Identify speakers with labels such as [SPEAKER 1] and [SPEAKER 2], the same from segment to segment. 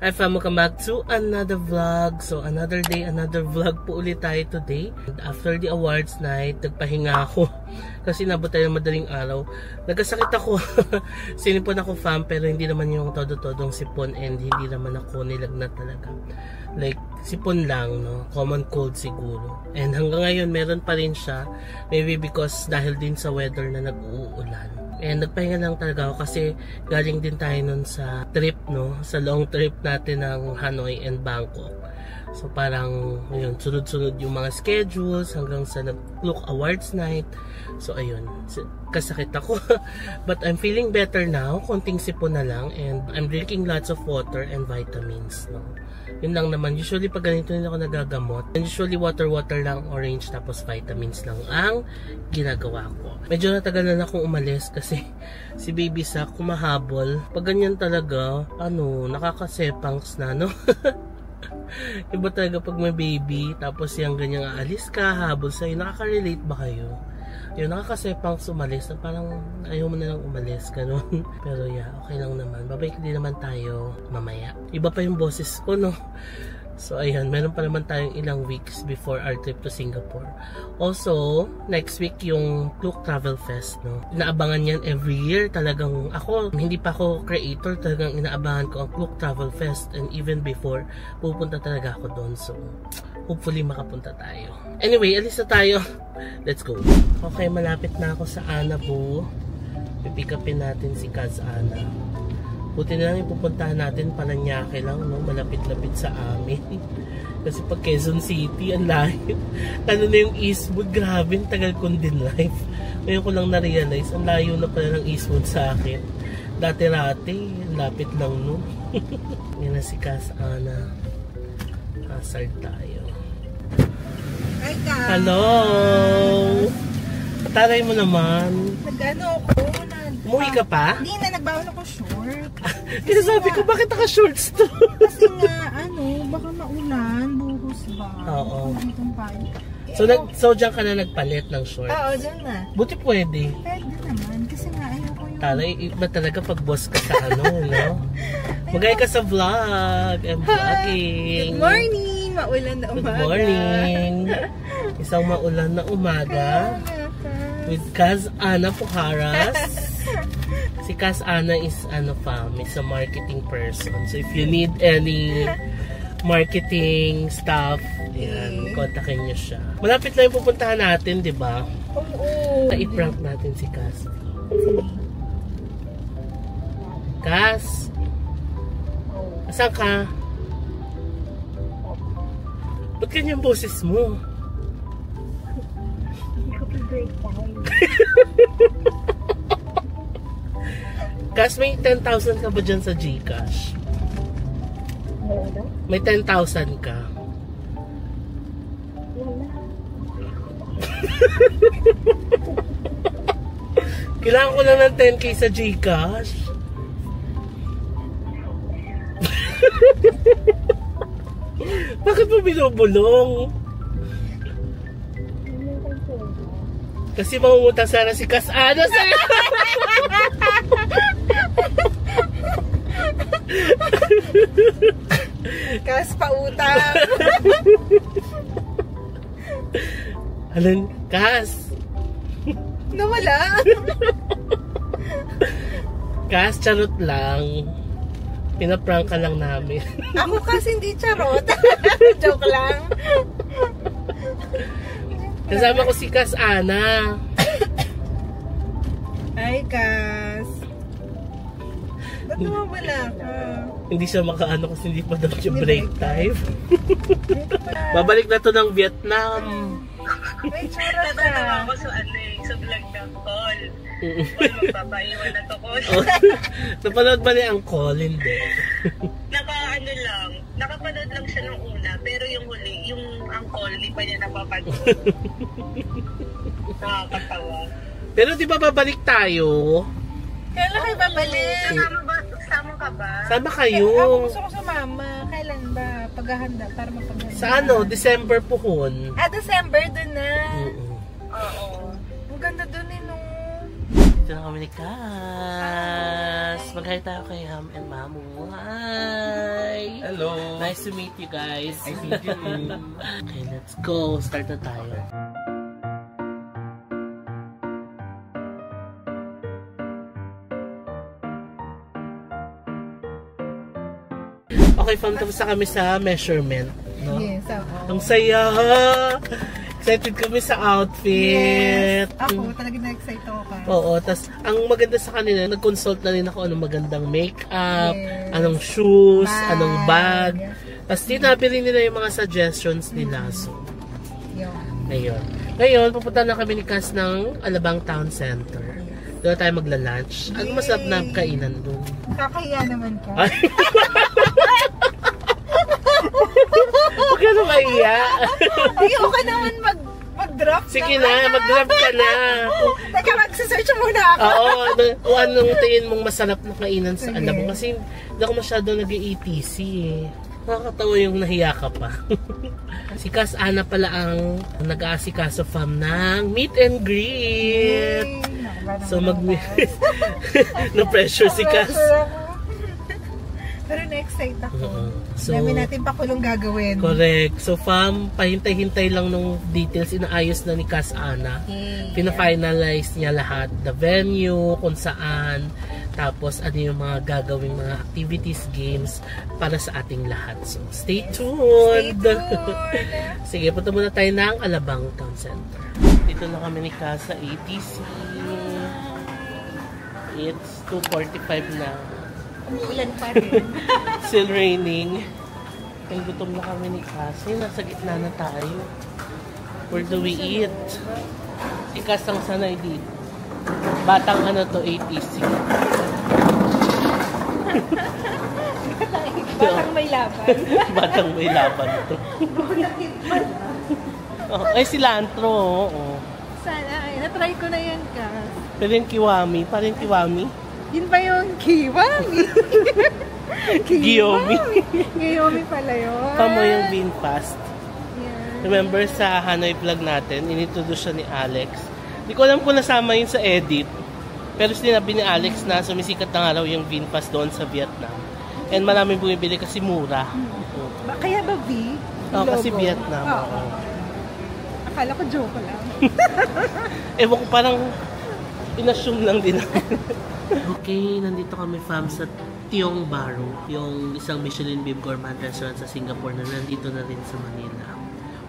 [SPEAKER 1] Hi fam, welcome back to another vlog. So another day, another vlog po ulit tayo today. And after the awards night, nagpahinga ako kasi nabot tayo ng madaling araw. Nagkasakit ako. Sinipon ako fam, pero hindi naman yung todo-todong sipon and hindi naman ako nilagnat talaga. Like sipon lang, no? Common cold siguro. And hanggang ngayon meron pa rin siya. Maybe because dahil din sa weather na nag-uulan. And nagpahinga lang talaga ako kasi galing din tayo nun sa trip, no? Sa long trip natin ng Hanoi and Bangkok. So parang yun, sunod-sunod yung mga schedules hanggang sa nag-look awards night. So ayun, kasakit ako. But I'm feeling better now. Konting sipon na lang and I'm drinking lots of water and vitamins, no? Yun lang naman. Usually pag ganito din ako nagagamot. And usually water lang, orange, tapos vitamins lang ang ginagawa ko. Medyo natagal na akong umalis kasi si baby sa kumahabol. Pag ganyan talaga, nakakasepangs na, no? Iba talaga pag may baby, tapos yung ganyang aalis ka, habol sa'yo. Nakaka-relate ba kayo? Yun, nakakasepang umalis na parang ayaw mo na lang umalis, ganun. Pero yeah, okay lang naman. Babalik din naman tayo mamaya. Iba pa yung boses ko, no? So ayan, meron pa naman tayong ilang weeks before our trip to Singapore. Also, next week yung Klook Travel Fest, no? Inaabangan yan every year. Talagang ako, hindi pa ako creator, talagang inaabangan ko ang Klook Travel Fest. And even before, pupunta talaga ako doon. So, hopefully makapunta tayo. Anyway, alis na tayo. Let's go. Okay, malapit na ako sa Anabu. Pipick upin natin si Kaz Ana. Buti na lang yung pupuntahan natin, Paranaque lang, no? Malapit-lapit sa amin. Kasi pag Quezon City, ang layo. Ano na yung Eastwood, grabe, tagal kong din life. Ngayon ko lang na-realize, ang layo na pala ng Eastwood sa akin. Dati-rati, lapit lang, no? Yan na si Kaz Ana. Hazard tayo.
[SPEAKER 2] Hi guys!
[SPEAKER 1] Hello! Pataray mo naman.
[SPEAKER 2] Nag-ano ako?
[SPEAKER 1] Umuwi ka pa?
[SPEAKER 2] Hindi na, nagbawal ako short.
[SPEAKER 1] Kasi sabi ko, bakit naka-shorts to?
[SPEAKER 2] Kasi nga, baka maulan, buhos ba?
[SPEAKER 1] Oo.
[SPEAKER 2] So,
[SPEAKER 1] dyan ka na nagpalit ng shorts?
[SPEAKER 2] Oo, dyan na.
[SPEAKER 1] Buti pwede.
[SPEAKER 2] Pwede naman, kasi nga, ayoko yung...
[SPEAKER 1] Taray, iba talaga pag boss ka sa no? Magay ka sa vlog. I'm vlogging.
[SPEAKER 2] Good morning! Maulan na umaga.
[SPEAKER 1] Good morning. Isang maulan na umaga. With Kaz Ana Pujaras. Si Kaz Ana is is a marketing person. So if you need any marketing stuff, yan, kontakin niyo siya. Malapit lang yung pupuntahan natin, di ba?
[SPEAKER 2] Oo.
[SPEAKER 1] I-prank natin si Kaz. Kaz? Asan ka? Ba't ganyan boses mo? Kas, may 10,000 ka ba dyan sa GCash? May 10,000 ka? Kailangan ko lang ng 10K sa GCash. Bakit mo binubulong? Kasi mangungutang sana si Kaz Ana sa'yo.
[SPEAKER 2] Kas pautang.
[SPEAKER 1] Alam, Kaz.
[SPEAKER 2] Nawala.
[SPEAKER 1] Kaz, charot lang. Pinaprank ka lang namin.
[SPEAKER 2] Ako kasi hindi charot. Joke lang.
[SPEAKER 1] Kasama ko si Kaz Ana.
[SPEAKER 2] Hi, Kaz. Ba't nawawala ka?
[SPEAKER 1] Hindi siya makaano kasi hindi pa daw yung break time. Babalik na to ng Vietnam.
[SPEAKER 2] May charot ka.
[SPEAKER 3] Natatawa ako sa vlog ng call. Magpapaiwan na to call.
[SPEAKER 1] Napanood ba niya ang call? Hindi.
[SPEAKER 3] Nakapanood lang siya nung una, pero yung huli, yung ang call, hindi pa niya napapanood. Nakakatawa.
[SPEAKER 1] Pero di ba babalik tayo?
[SPEAKER 2] Kailan kayo babalik?
[SPEAKER 3] Sama ka ba?
[SPEAKER 1] Sama kayo.
[SPEAKER 2] Ako gusto ko sa mama. Kailan ba? Paghahanda para mapaghanda.
[SPEAKER 1] Sa December puhon.
[SPEAKER 2] December dun na.
[SPEAKER 3] Oo.
[SPEAKER 2] Ang ganda dun no.
[SPEAKER 1] Dito na kami ni Kaz. guys. Mag-hi tayo kay Ham and Mamu. Hi!
[SPEAKER 4] Hello!
[SPEAKER 1] Nice to meet you guys.
[SPEAKER 4] I meet you.
[SPEAKER 1] Okay, let's go. Start na tayo. Okay, fam, tapos na kami sa measurement. No?
[SPEAKER 2] Yes, oo.
[SPEAKER 1] Ang saya! Excited kami sa outfit.
[SPEAKER 2] Yes. Ako, talaga na-excite ako ka.
[SPEAKER 1] Oo, tas ang maganda sa kanila, nag-consult na rin ako anong magandang makeup,
[SPEAKER 2] Yes.
[SPEAKER 1] anong shoes,
[SPEAKER 2] Bag.
[SPEAKER 1] anong bag. Tas tinabi rin nila yung mga suggestions nila. So,
[SPEAKER 2] Yun.
[SPEAKER 1] Ngayon, pupunta na kami ni Cass ng Alabang Town Center. Doon tayo magla-lunch. Ano masarap na kainan doon?
[SPEAKER 2] Kakahiya naman ka.
[SPEAKER 1] Ay! Huwag ka na maiya.
[SPEAKER 2] Ayoko naman mag-drop.
[SPEAKER 1] Sige na, mag-grab ka na.
[SPEAKER 2] Teka, mag-search muna ako.
[SPEAKER 1] Oo, o anong tingin mong masarap na kainan sa Alabang? Kasi hindi ako masyado nag-ETC eh. Nakakatawa yung nahiya ka pa. Si Cass Ana pala ang nag-aasikaso fam ng meet and greet. So na-pressure si Cass.
[SPEAKER 2] Pero na-excite ako.
[SPEAKER 1] So,
[SPEAKER 2] dami natin pa kulong gagawin.
[SPEAKER 1] correct. So fam, pahintay-hintay lang nung details. Inaayos na ni Cass Ana.
[SPEAKER 2] Okay.
[SPEAKER 1] Pina-finalize niya lahat. The venue, kung saan. Tapos ano yung mga gagawing mga activities, games para sa ating lahat. So stay tuned!
[SPEAKER 2] Stay tuned!
[SPEAKER 1] Sige, punta muna tayo ng Alabang Town Center. Dito na kami ni Cass sa ATC. It's 2:45 na.
[SPEAKER 2] Umuulan pa rin.
[SPEAKER 1] Still raining. Kaya gutom na kami ni Cass. Nasa gitna na tayo. Where do we eat? Si Cass ang sanay dito. Batang ano to, ATC.
[SPEAKER 2] Batang may laban.
[SPEAKER 1] Batang may laban to. Oh, ay, cilantro. Oo.
[SPEAKER 2] Sana, ay, na-try ko na yan, Cass.
[SPEAKER 1] Pero yung kiwami, parang kiwami.
[SPEAKER 2] Yun ba yung kiwami?
[SPEAKER 1] Giyomi.
[SPEAKER 2] Giyomi pala yun.
[SPEAKER 1] Kamo yung bean fast.
[SPEAKER 2] Yeah.
[SPEAKER 1] Remember sa Hanoi vlog natin, inintroduce siya ni Alex. Hindi ko alam kung nasama yun sa edit. Pero sinabi ni Alex na sumisikat na nga raw yung bean fast doon sa Vietnam. And maraming bumibili kasi mura.
[SPEAKER 2] Kaya ba V?
[SPEAKER 1] Oo, kasi
[SPEAKER 2] Logo?
[SPEAKER 1] Vietnam.
[SPEAKER 2] Oo. Akala ko joke lang.
[SPEAKER 1] Ewan ko, parang inassume lang din. Okay, nandito kami fam sa Tiong Bahru, yung isang Michelin Bib Gourmand restaurant sa Singapore na nandito na rin sa Manila.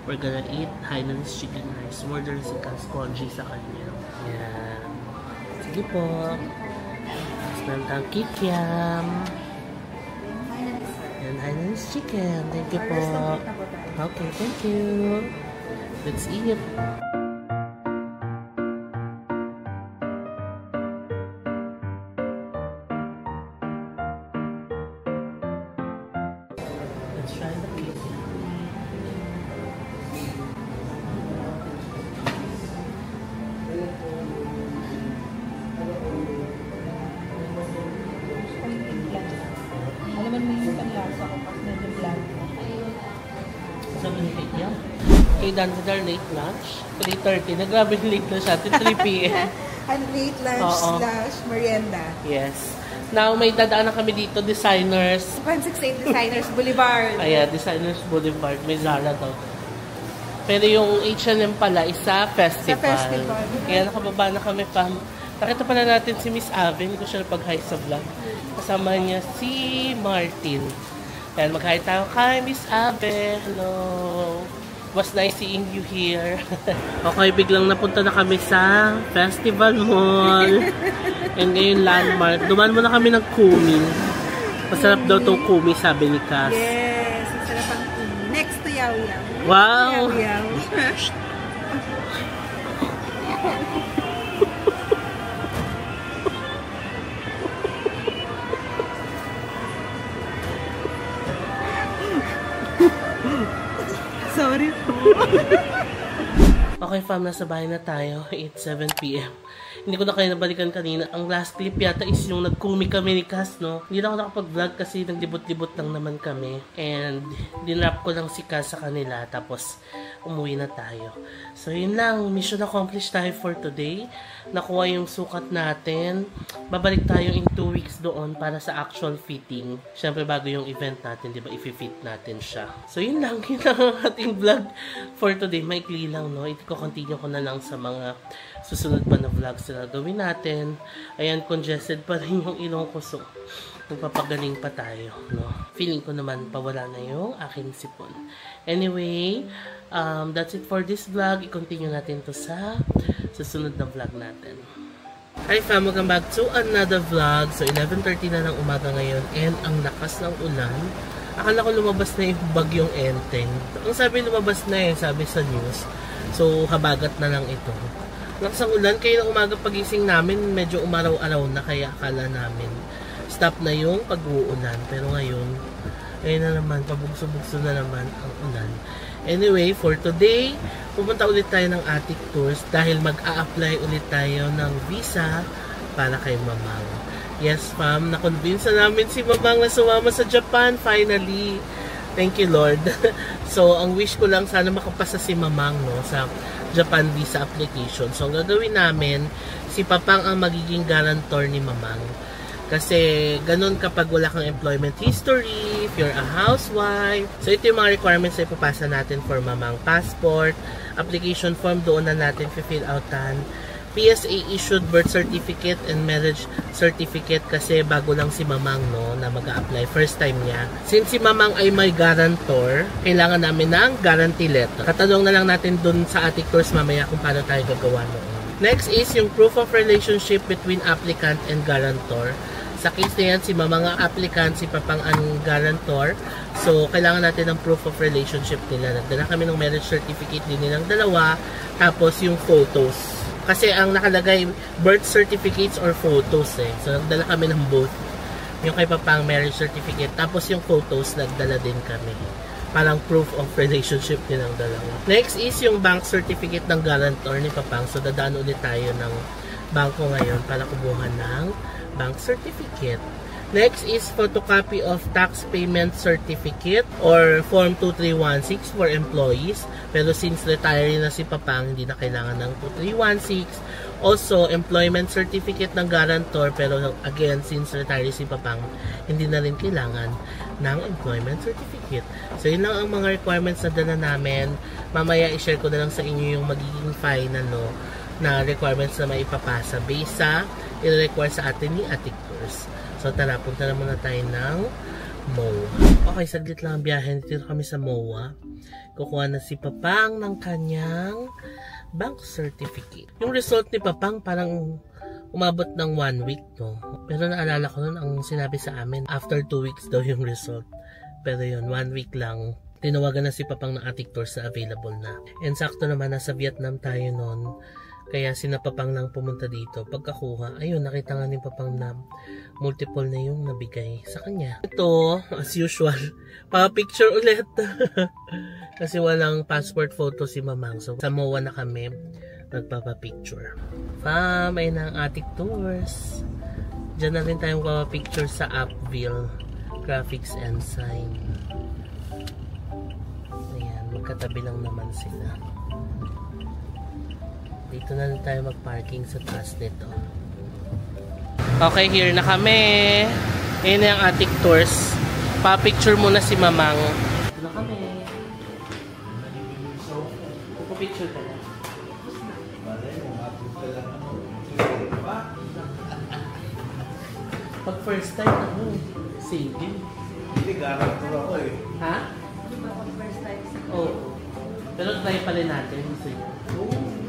[SPEAKER 1] We're gonna eat Hainanese chicken rice. Order si Cass spongy sa kanya. Yan. Sige po. Tapos meron tayong kikiam. And Hainanese chicken. Thank you po. Okay, thank you. Let's eat. Let's try the cake.
[SPEAKER 2] Alam mo yung panlasa ko pas medyo blank.
[SPEAKER 1] Sabi ni Kate yan. Okay, done with our late lunch. 3:30. Nagrabe late na siya. 3 p.m.
[SPEAKER 2] And late lunch
[SPEAKER 1] Oo.
[SPEAKER 2] / merienda.
[SPEAKER 1] Yes. Now, may dadaan na kami dito, Designers.
[SPEAKER 2] 168 Designers Boulevard.
[SPEAKER 1] Ayan, Designers Boulevard. May Zara daw. Pero yung H&M pala, isa festival.
[SPEAKER 2] Sa festival.
[SPEAKER 1] Kaya nakababa na kami pa. Nakita pala natin si Miss Ave. Hindi ko siya napag-hi sa vlog. Kasama niya si Martin. Ayan, mag-hi tayo kay Miss Ave. Hello. Was nice seeing you here. Okay, biglang napunta na kami sa Festival Mall. And ngayon landmark. Duman mo na kami ng Kumi. Masarap daw itong Kumi, sabi ni Cass.
[SPEAKER 2] Yes, ang sarap ang kumi. Next to Yaw Yaw.
[SPEAKER 1] Wow!
[SPEAKER 2] Yaw Yaw. Sorry po.
[SPEAKER 1] Okay fam, nasa bahay na tayo. It's 7 p.m. hindi ko na kayo nabalikan kanina. Ang last clip yata is yung nagkumi kami ni Cass, no? Hindi na ako nakapag-vlog kasi naglibot-libot lang naman kami. And dinrap ko lang si Cass sa kanila. Tapos umuwi na tayo. So yun lang, mission accomplished tayo for today. Nakuha yung sukat natin. Babalik tayo in 2 weeks doon para sa actual fitting. Syempre bago yung event natin, di ba? I-fit natin siya. So yun lang ang ating vlog for today. Maikli lang, no? Ito-continue ko na lang sa mga susunod pa na vlogs na gawin natin. Ayan, congested pa rin yung ilong ko. So, magpapagaling pa tayo, no? Feeling ko naman pawala na yung aking sipon. Anyway, that's it for this vlog. I-continue natin to sa susunod na vlog natin. Hi fam, welcome back to another vlog. So 11:30 na ng umaga ngayon and ang lakas ng ulan. Akala ko lumabas na yung bagyong Enteng. Ang sabi lumabas na sabi sa news. So habagat na lang ito. Lakas ng ulan, kaya ng umaga pagising namin medyo umaraw-araw na, kaya akala namin stop na yung pag-uulan. Pero ngayon, ayun na naman, pabugso-bugso na naman ang ulan. Anyway, for today, pupunta ulit tayo ng Attic Tours dahil mag-a-apply ulit tayo ng visa para kay Mamang. Yes, fam, na-convince na namin si Mamang na sumama sa Japan finally. Thank you, Lord. So, ang wish ko lang, sana makapasa si Mamang, no, sa Japan visa application. So, ang gagawin namin, si Papang ang magiging guarantor ni Mamang. Kasi, ganun kapag wala kang employment history, if you're a housewife. So, ito yung mga requirements na ipapasa natin for Mamang. Passport, application form, doon na natin fill outan. PSA issued birth certificate and marriage certificate kasi bago lang si Mamang, no, na mag-a-apply. First time niya. Since si Mamang ay may guarantor, kailangan namin ng guarantee letter. Katanong na lang natin dun sa Attic Tours mamaya kung paano tayo gagawa noon. Next is yung proof of relationship between applicant and guarantor. Sa case na yan, si Mamang ang applicant, si Papang ang guarantor. So, kailangan natin ng proof of relationship nila. Nagdala kami ng marriage certificate din nilang dalawa. Tapos yung photos. Kasi ang nakalagay, birth certificates or photos So, nagdala kami ng both. Yung kay Papang marriage certificate. Tapos yung photos, nagdala din kami. Parang proof of relationship din ang dalawa. Next is yung bank certificate ng guarantor ni Papang. So, dadaan ulit tayo ng bangko ngayon para kumuha ng bank certificate. Next is photocopy of tax payment certificate or form 2316 for employees. Pero since retiree na si Papang, hindi na kailangan ng 2316. Also, employment certificate ng guarantor. Pero again, since retiree si Papang, hindi na rin kailangan ng employment certificate. So, yun lang ang mga requirements na dala namin. Mamaya, i-share ko na lang sa inyo yung magiging final, no, na requirements na maipapasa based sa i-require sa atin ni Attic Tours. So tara, punta na muna tayo ng MOA. Okay, saglit lang ang biyahe. Dito kami sa MOA. Kukuha na si Papang ng kanyang bank certificate. Yung result ni Papang parang umabot ng 1 week, no? Pero naalala ko nun, ang sinabi sa amin, after 2 weeks daw yung result. Pero yun, 1 week lang. Tinawagan na si Papang ng Attic Tours na available na. And sakto naman, nasa Vietnam tayo nun. Kaya sinapapang nang pumunta dito. Pagkakuha, ayun, nakita nga ni Papang na multiple na yung nabigay sa kanya. Ito, as usual, pa-picture ulit. Kasi walang passport photo si Mamang. So, sa MOA na kami, nagpapapicture. Fam, ayun ang Attic Tours. Diyan na rin tayong papapicture sa Upville Graphics and Sign. Ayan, magkatabi lang naman sila. Dito na rin tayo mag-parking sa taas nito. Okay, here na kami. Ayan na yung Attic Tours. Pa-picture muna si Mamang. Dito na kami. So, pupicture ka na. Pag first time, single.
[SPEAKER 4] Hindi, guarantor ako eh.
[SPEAKER 1] Ha?
[SPEAKER 2] First time.
[SPEAKER 1] Oo. Pero try pa rin natin. Oo.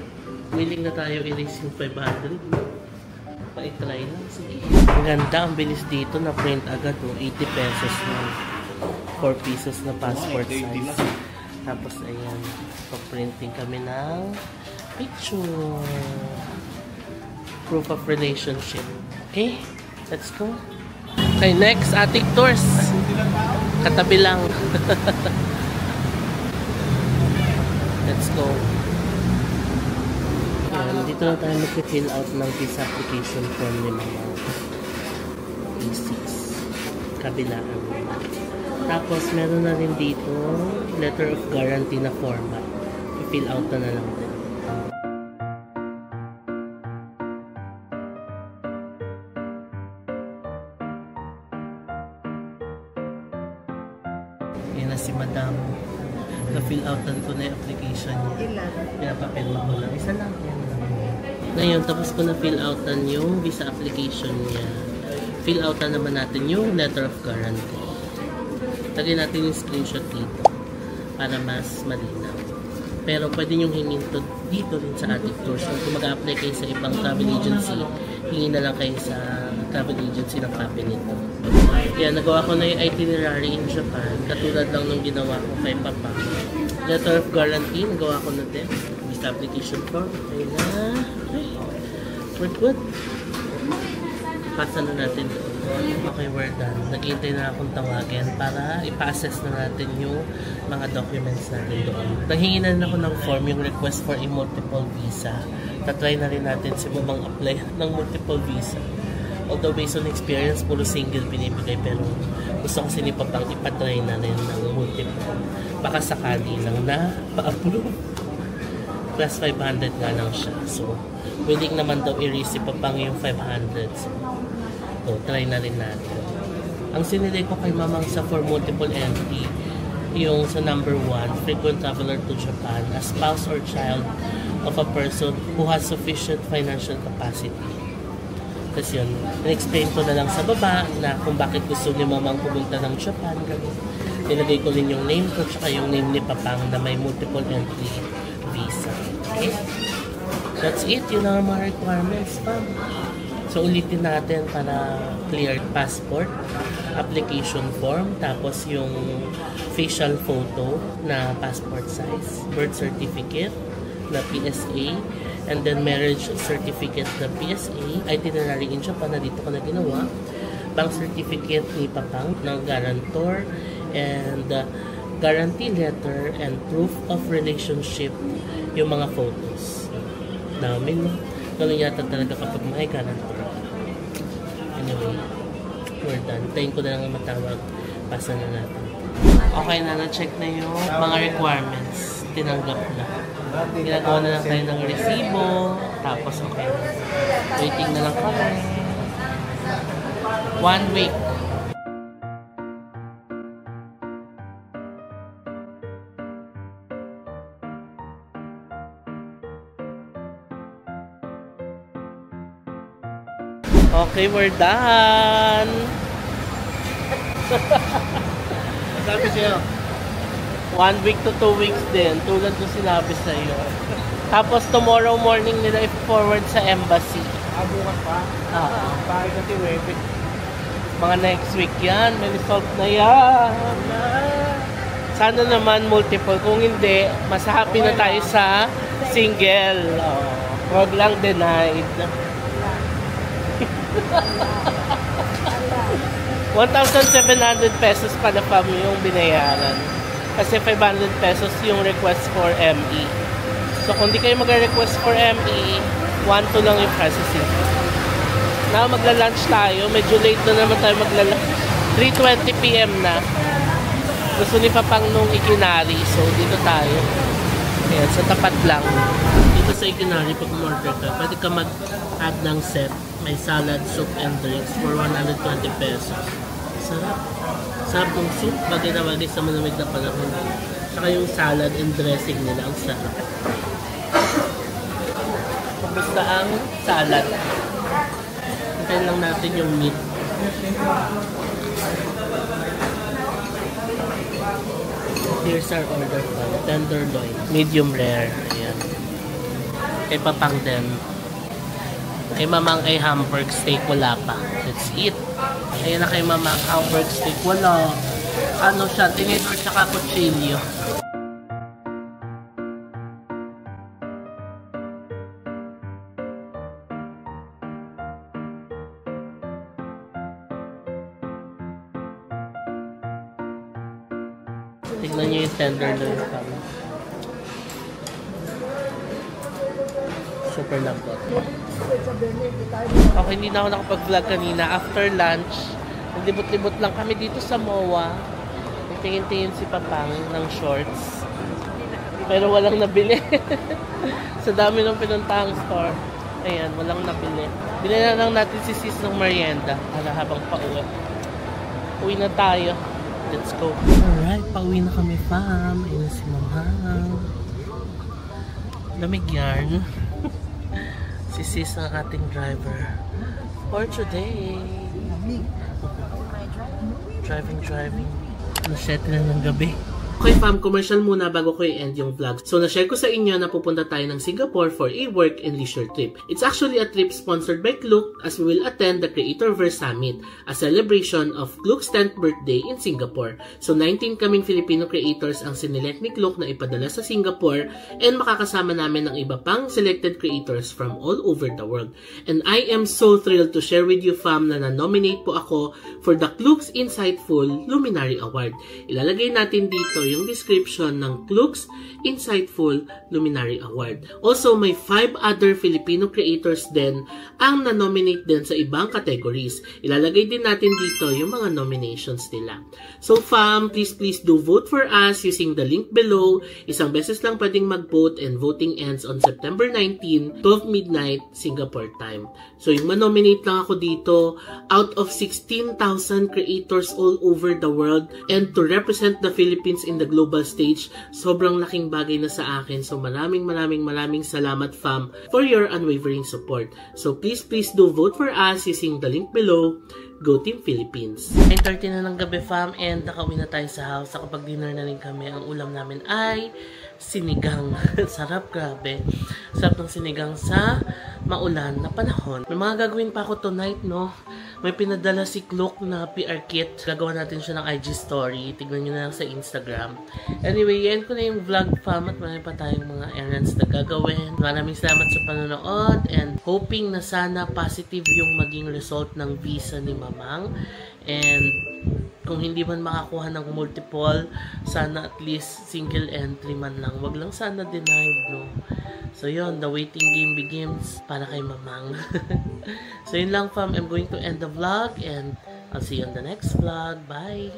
[SPEAKER 1] Willing na tayo i-raise yung 500. Pa-try lang. Sige. Ang ganda. Ang bilis dito. Na-print agad. 80 pesos na. 4 pieces na passport size. Tapos ayan. Pa-printing kami ng picture. Proof of relationship. Okay. Let's go. Okay. Next. Attic Tours. Katabi lang. Let's go. dito na tayo mag-fill out ng visa application form ni Mama. E6. Kabilaan. Tapos, meron na rin dito letter of guarantee na format. I-fill out na lang din. Yan na si Madam. Na-fill outan ko na yung application niya.
[SPEAKER 2] Ilan?
[SPEAKER 1] Pinapapirma ko lang. Isa lang. Yan lang. Ngayon, tapos ko na fill outan yung visa application niya. Fill outan naman natin yung letter of guarantee. Lagyan natin yung screenshot dito para mas malinaw. Pero pwede nyo hingin to dito rin sa ating tours. Kung mag-apply kayo sa ibang travel agency, hingin na lang kayo sa travel agency ng copy nito. Yan, nagawa ko na yung itinerary in Japan. Katulad lang nung ginawa ko kay Papa. Letter of guarantee, nagawa ko na din. Visa application form. Okay na. Okay. We're good. Pasa na natin doon. Okay, we're done. Naghihintay na akong tawagin para ipa-assess na natin yung mga documents natin doon. Nanghingi na rin ako ng form, yung request for a multiple visa. Tatry na rin natin si Mamang apply ng multiple visa. Although based on experience, puro single pinibigay, pero gusto ko ni Papang ipatry na rin ng multiple. Baka sakali lang na pa-approve. Plus 500 nga lang siya. So, willing naman daw i-raise si Papang yung 500. So, try na rin natin. Ang sinilay ko kay Mamang sa for multiple entry, yung sa number 1, frequent traveler to Japan, a spouse or child of a person who has sufficient financial capacity. Kasi yun, in-explain ko na lang sa baba na kung bakit gusto ni Mamang pumunta ng Japan. Nilagay ko rin yung name ko tsaka yung name ni Papang na may multiple entry visa. Okay? That's it. Yun ang mga requirements, Pam. So, ulitin natin para clear passport, application form, tapos yung facial photo na passport size, birth certificate na PSA, and then marriage certificate na PSA, itinerary in Japan na dito ko na ginawa, bank certificate ni Papang ng guarantor, and guarantee letter and proof of relationship, yung mga photos. Dami, no? Ganun yata talaga kapag may guarantor. Anyway, we're done. Tayin ko na lang matawag. Pasa na natin. Okay na, na-check na yung mga requirements. Tinanggap na. Ginagawa na lang tayo ng resibo. Tapos okay na. Waiting na lang kami. 1 week. Okay, we're done!
[SPEAKER 4] Sabi siya.
[SPEAKER 1] 1 week to 2 weeks din, tulad ng sinabi sa iyo. Tapos tomorrow morning nila i-forward sa embassy.
[SPEAKER 4] Bukas pa? Bakit kasi Webek?
[SPEAKER 1] Mga next week yan, may result na yan. Sana naman multiple, kung hindi, mas happy na tayo sa single. Huwag lang denied. 1,700 pesos pala pa yung binayaran. Kasi 500 pesos yung request for ME. So kung di kayo mag-request for ME, 1,2 lang yung processing. Now magla-lunch tayo. Medyo late na naman tayo magla-lunch. 3:20 PM na. Gusto ni Papang nung Ikinari. So dito tayo. Ayan, sa tapat lang. Dito sa Ikinari, pag umorder ka, pwede ka mag-add ng set. May salad, soup, and drinks for 120 pesos. Sarap. Sarap ng soup. Bagay na bagay sa malamig na panahon. Saka yung salad and dressing nila. Ang sarap. Basta ang salad. Hintayin lang natin yung meat. Here's our order pa. Tenderloin. Medium rare. Ayan. Kay Papang din. Kay Mamang ay Hamburg steak, wala pa. Let's eat. Ayan na kay Mamang Hamburg steak, wala. Ano siya, tinidor tsaka kutsilyo. Tignan nyo yung tenderloin pa. Super lambot. Okay, hindi na ako nakapag-vlog kanina. After lunch, naglibot-libot lang kami dito sa MOA. Tingin-tingin si Papang ng shorts. Pero walang nabili. Sa dami ng pinuntahang store. Ayan, walang nabili. Bili na lang natin si Sis ng merienda para habang pauwi. Uwi na tayo. Let's go. Alright, pauwi na kami, fam. Ayun si Mamang. Lamig yarn. Si Sis ang ating driver for today. Driving. Alas 7 na ng gabi. Okay fam, commercial muna bago ko i-end yung vlog. So na-share ko sa inyo na pupunta tayo ng Singapore for a work and leisure trip. It's actually a trip sponsored by Klook as we will attend the Creatorverse Summit, a celebration of Klook's 10th birthday in Singapore. So 19 kaming Filipino creators ang sinelect ni Klook na ipadala sa Singapore and makakasama namin ng iba pang selected creators from all over the world. And I am so thrilled to share with you fam na na-nominate po ako for the Klook's Insightful Luminary Award. Ilalagay natin dito yung description ng Klook's Insightful Luminary Award. Also, may 5 other Filipino creators din ang na-nominate din sa ibang categories. Ilalagay din natin dito yung mga nominations nila. So fam, please do vote for us using the link below. Isang beses lang pwedeng mag-vote and voting ends on September 19, 12 midnight Singapore time. So yung ma-nominate lang ako dito out of 16,000 creators all over the world, and to represent the Philippines in the global stage, sobrang laking bagay na sa akin. So maraming salamat fam for your unwavering support. So please do vote for us using the link below. Go Team Philippines! 9:30 na ng gabi fam and nakauwi na tayo sa house. Nakapag-dinner na rin kami. Ang ulam namin ay sinigang. Sarap, grabe. Sarap ng sinigang sa maulan na panahon. May mga gagawin pa ako tonight, no? May pinadala si Klook na PR kit. Gagawa natin siya ng IG story. Tignan nyo na lang sa Instagram. Anyway, yan ko na yung vlog fam at marami pa tayong mga errands na gagawin. Maraming salamat sa panonood and hoping na sana positive yung maging result ng visa ni Mamang. And kung hindi man makakuha ng multiple, sana at least single entry man lang. Wag lang sana denied, no? So yun, the waiting game begins para kay Mamang. So yun lang fam, I'm going to end the vlog and I'll see you on the next vlog. Bye!